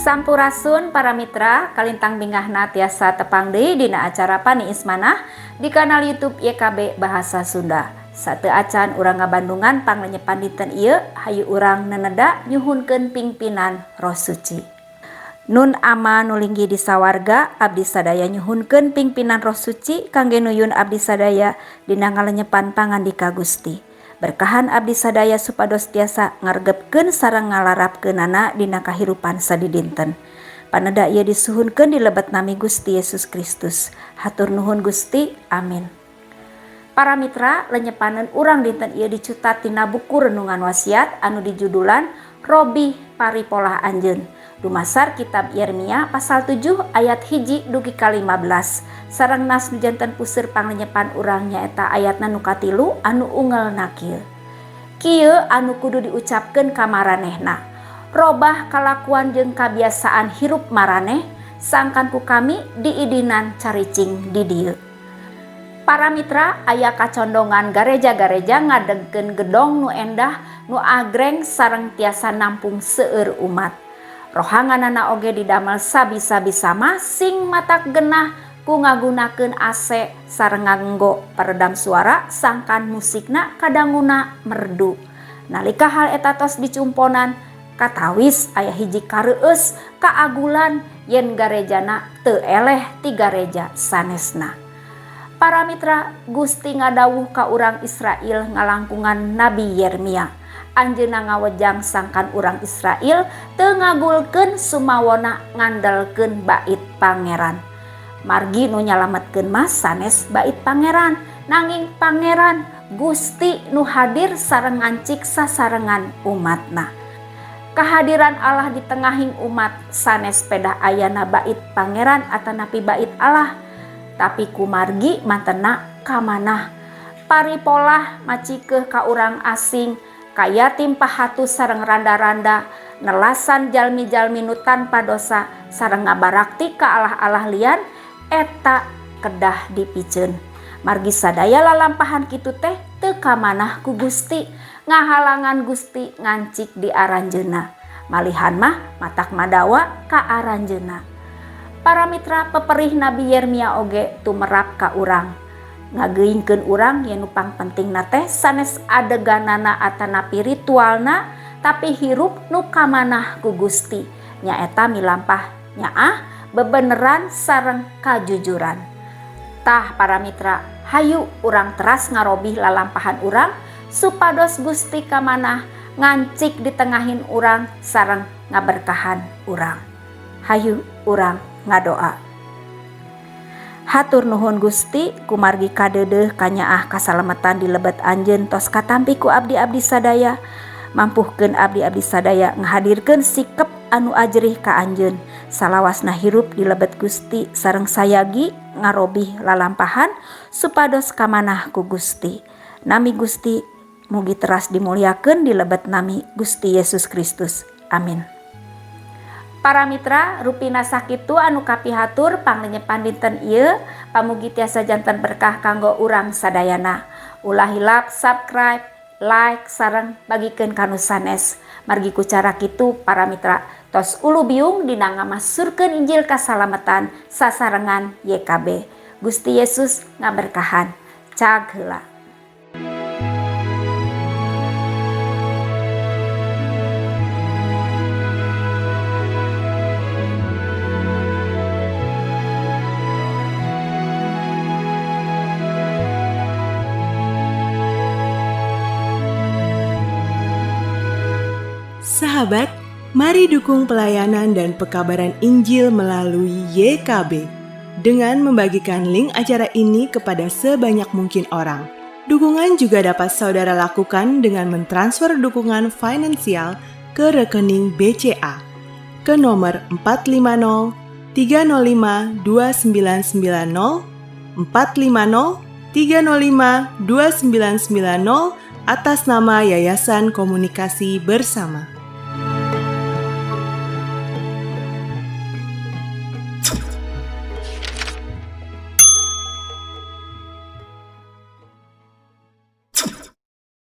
Sampurasun para mitra, kalintang bingahna tiasa tepang deui dina acara Pani Ismanah di kanal YouTube YKB Bahasa Sunda. Sateu acan urang ngabandungan panglenyepan dinten ieu, hayu urang neneda nyuhunkeun pingpinan Roh Suci. Nun ama nulinggi di sawarga, abdi sadaya nyuhunkeun pingpinan Roh Suci kangge nuyun abdi sadaya dina ngalenyepan pangandika Gusti. Berkahan abdi sadaya supados tiasa ngargepkeun sareng ngalarapkeunana dina kahirupan sadidinten. Paneda ieu disuhunkeun di lebet nami Gusti Yesus Kristus. Hatur nuhun Gusti, amin. Para mitra, lenyepaneun urang dinten ieu dicutat tina buku renungan wasiat anu dijudulan Robih Paripolah Anjeun. Dumasar kitab Yeremia pasal 7 ayat 1 dugi ka 15. Sareng nas nu janten puseur panglenyepan urang nyaeta ayatna nu katilu anu ungelna kieu. Kieu anu kudu diucapkeun ka maranehna. Robah kalakuan jeung kabiasaan hirup maraneh sangkan ku kami diidinan caricing di dieu. Para mitra, aya kacondongan gareja-gareja ngadegkeun gedong nu endah nu agreng sareng tiasa nampung seueur umat. Rohanganana oge didamel sabisa-bisa masing matak genah ku ngagunakeun AC sareng nganggo peredam suara sangkan musikna kadanguna merdu. Nalika hal eta tos dicumponan, katawis aya hiji kareueus kaagulan yen garejana teu eleh ti gareja sanesna. Para mitra, Gusti ngadawuh ka urang Israel ngalangkungan Nabi Yeremia. Anjeunna ngawejang sangkan urang Israel teu ngagulkeun sumawona ngandelkeun bait pangeran. Margi nu nyalametkeun mah sanes bait pangeran, nanging pangeran Gusti nu hadir sareng ngancik sasarengan umatna. Kehadiran Allah di tengahing umat sanes pedah ayana bait pangeran atanapi bait Allah, tapi kumargi mantena kamanah. Paripolah macikeuh ka urang asing, kaya timpah hatus sareng randa-randa, nelasan jalmi-jalmi nu tanpa dosa sareng ngabarakti ka Allah-Allah lian eta kedah dipikeun. Margi sadaya lalampahan kitu teh teu kamanah ku Gusti, ngahalangan Gusti ngancik di aranjeunna. Malihan mah matak madawa ka aranjeunna. Para mitra, peperih Nabi Yeremia oge tumerap ka urang. Ngageuingkeun urang yen nu pangpentingna teh sanes adeganana atanapi ritualna, tapi hirup nu kamanah ku Gusti nyaeta milampah nyaah bebeneran sareng kajujuran. Tah para mitra, hayu urang teras ngarobih lalampahan urang supados Gusti kamanah ngancik di tengahin urang sareng ngaberkahan urang. Hayu urang ngadoa. Hatur nuhun Gusti, kumargi kadeudeuh kanyaah kasalametan di lebet anjeun tos katampi ku abdi-abdi sadaya. Mampuhkeun abdi-abdi sadaya ngahadirkeun sikep anu ajerih ka anjeun. Salawasna hirup di lebet Gusti sareng sayagi ngarobih lalampahan supados kamanah ku Gusti. Nami Gusti mugi teras dimulyakeun di lebet nami Gusti Yesus Kristus. Amin. Para mitra, rupina sakitu anu kapihatur panglenyepan dinten ieu, pamugi tiasa janten berkah kanggo urang sadayana. Ulah hilap subscribe, like sareng bagikeun kanu sanes. Margi ku cara kitu para mitra tos ulu biung dina ngamasurkeun Injil kasalametan sasarengan YKB. Gusti Yesus ngaberkahan. Cag heula. Sahabat, mari dukung pelayanan dan pekabaran Injil melalui YKB dengan membagikan link acara ini kepada sebanyak mungkin orang. Dukungan juga dapat saudara lakukan dengan mentransfer dukungan finansial ke rekening BCA ke nomor 450 305 2990 450 305 2990 atas nama Yayasan Komunikasi Bersama.